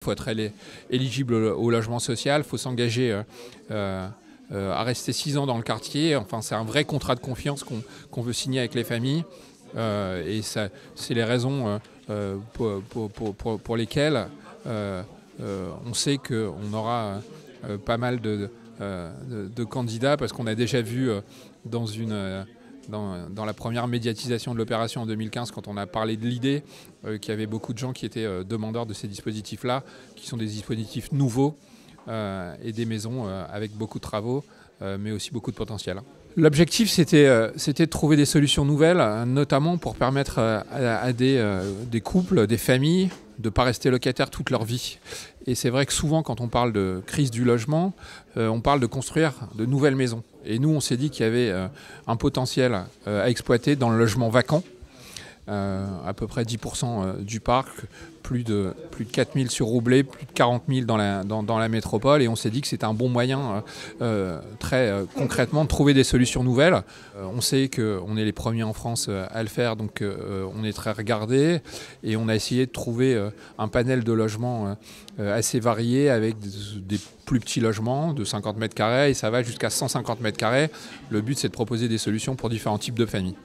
Il faut être éligible au logement social, il faut s'engager à rester 6 ans dans le quartier. Enfin, c'est un vrai contrat de confiance qu'on veut signer avec les familles. Et c'est les raisons pour lesquelles on sait qu'on aura pas mal de candidats, parce qu'on a déjà vu dans la première médiatisation de l'opération en 2015, quand on a parlé de l'idée, qu'il y avait beaucoup de gens qui étaient demandeurs de ces dispositifs-là, qui sont des dispositifs nouveaux et des maisons avec beaucoup de travaux, mais aussi beaucoup de potentiel. L'objectif, c'était de trouver des solutions nouvelles, notamment pour permettre à des couples, des familles, de ne pas rester locataires toute leur vie. Et c'est vrai que souvent, quand on parle de crise du logement, on parle de construire de nouvelles maisons. Et nous, on s'est dit qu'il y avait un potentiel à exploiter dans le logement vacant. À peu près 10% du parc, plus de 4 000 sur Roublé, plus de 40 000 dans la métropole. Et on s'est dit que c'était un bon moyen, très concrètement, de trouver des solutions nouvelles. On sait qu'on est les premiers en France à le faire, donc on est très regardé. Et on a essayé de trouver un panel de logements assez varié, avec des plus petits logements de 50 mètres carrés, et ça va jusqu'à 150 mètres carrés. Le but, c'est de proposer des solutions pour différents types de familles.